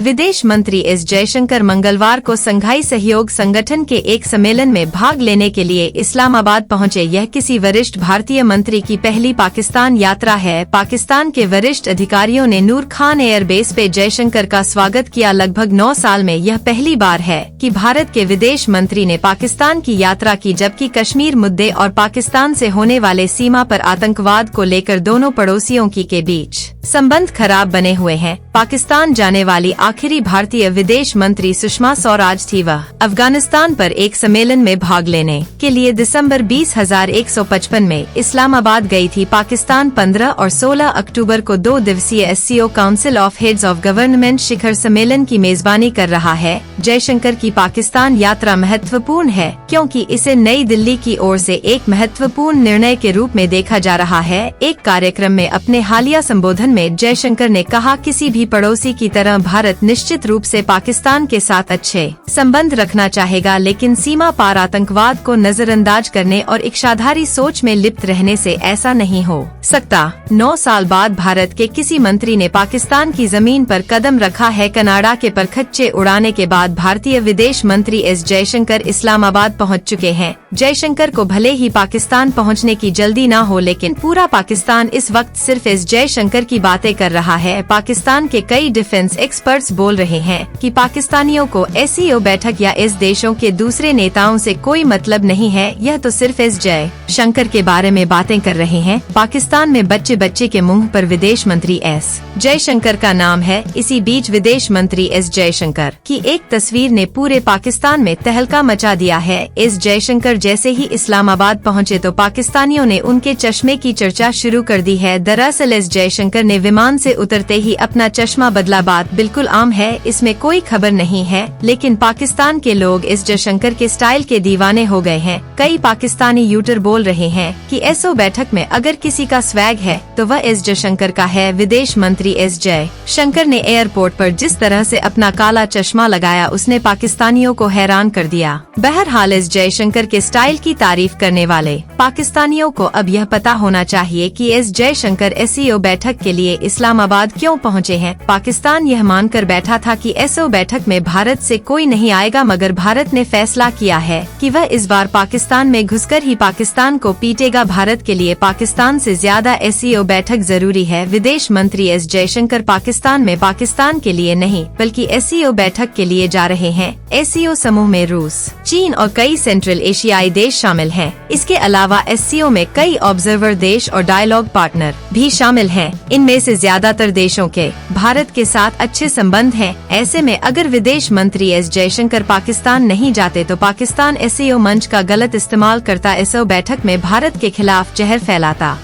विदेश मंत्री एस जयशंकर मंगलवार को शंघाई सहयोग संगठन के एक सम्मेलन में भाग लेने के लिए इस्लामाबाद पहुंचे। यह किसी वरिष्ठ भारतीय मंत्री की पहली पाकिस्तान यात्रा है। पाकिस्तान के वरिष्ठ अधिकारियों ने नूर खान एयरबेस पे जयशंकर का स्वागत किया। लगभग 9 साल में यह पहली बार है कि भारत के विदेश मंत्री ने पाकिस्तान की यात्रा की, जबकि कश्मीर मुद्दे और पाकिस्तान से होने वाले सीमा पर आतंकवाद को लेकर दोनों पड़ोसियों के बीच संबंध खराब बने हुए हैं। पाकिस्तान जाने वाली आखिरी भारतीय विदेश मंत्री सुषमा स्वराज थी। वह अफगानिस्तान पर एक सम्मेलन में भाग लेने के लिए दिसंबर 20,155 में इस्लामाबाद गई थी। पाकिस्तान 15 और 16 अक्टूबर को 2 दिवसीय SCO council of heads of government शिखर सम्मेलन की मेजबानी कर रहा है। जयशंकर की पाकिस्तान यात्रा महत्वपूर्ण है क्योंकि इसे नई दिल्ली की ओर से एक महत्वपूर्ण निर्णय के रूप में देखा जा रहा है। एक कार्यक्रम में अपने हालिया संबोधन में जयशंकर ने कहा, किसी भी पड़ोसी की तरह भारत निश्चित रूप से पाकिस्तान के साथ अच्छे संबंध रखना चाहेगा, लेकिन सीमा पार आतंकवाद को नजरअंदाज करने और इच्छाधारी सोच में लिप्त रहने से ऐसा नहीं हो सकता। 9 साल बाद भारत के किसी मंत्री ने पाकिस्तान की जमीन पर कदम रखा है। कनाडा के परखच्चे उड़ाने के बाद भारतीय विदेश मंत्री एस जयशंकर इस्लामाबाद पहुंच चुके हैं। जयशंकर को भले ही पाकिस्तान पहुंचने की जल्दी न हो, लेकिन पूरा पाकिस्तान इस वक्त सिर्फ एस जयशंकर की बातें कर रहा है। पाकिस्तान के कई डिफेंस एक्सपर्ट्स बोल रहे हैं कि पाकिस्तानियों को SCO बैठक या इस देशों के दूसरे नेताओं से कोई मतलब नहीं है। यह तो सिर्फ एस जयशंकर के बारे में बातें कर रहे हैं। पाकिस्तान में बच्चे के मुंह पर विदेश मंत्री एस जयशंकर का नाम है। इसी बीच विदेश मंत्री एस जयशंकर की एक तस्वीर ने पूरे पाकिस्तान में तहलका मचा दिया है। एस जयशंकर जैसे ही इस्लामाबाद पहुंचे तो पाकिस्तानियों ने उनके चश्मे की चर्चा शुरू कर दी है। दरअसल एस जयशंकर ने विमान से उतरते ही अपना चश्मा बदला। बात बिल्कुल आम है, इसमें कोई खबर नहीं है, लेकिन पाकिस्तान के लोग एस जयशंकर के स्टाइल के दीवाने हो गए हैं। कई पाकिस्तानी यूटर बोल रहे हैं कि SCO बैठक में अगर किसी का स्वैग है तो वह एस जयशंकर का है। विदेश मंत्री एस जयशंकर ने एयरपोर्ट पर जिस तरह से अपना काला चश्मा लगाया, उसने पाकिस्तानियों को हैरान कर दिया। बहरहाल एस जयशंकर के स्टाइल की तारीफ करने वाले पाकिस्तानियों को अब यह पता होना चाहिए कि एस जयशंकर SCO बैठक के लिए इस्लामाबाद क्यों पहुंचे हैं। पाकिस्तान यह मानकर बैठा था कि SCO बैठक में भारत से कोई नहीं आएगा, मगर भारत ने फैसला किया है कि वह इस बार पाकिस्तान में घुसकर ही पाकिस्तान को पीटेगा। भारत के लिए पाकिस्तान से ज्यादा SCO बैठक जरूरी है। विदेश मंत्री एस जयशंकर पाकिस्तान में पाकिस्तान के लिए नहीं बल्कि SCO बैठक के लिए जा रहे हैं। SCO समूह में रूस, चीन और कई सेंट्रल एशियाई देश शामिल हैं। इसके अलावा SCO में कई ऑब्जर्वर देश और डायलॉग पार्टनर भी शामिल हैं। इनमें से ज्यादातर देशों के भारत के साथ अच्छे संबंध हैं। ऐसे में अगर विदेश मंत्री एस जयशंकर पाकिस्तान नहीं जाते तो पाकिस्तान SCO मंच का गलत इस्तेमाल करता, SCO बैठक में भारत के खिलाफ जहर फैलाता।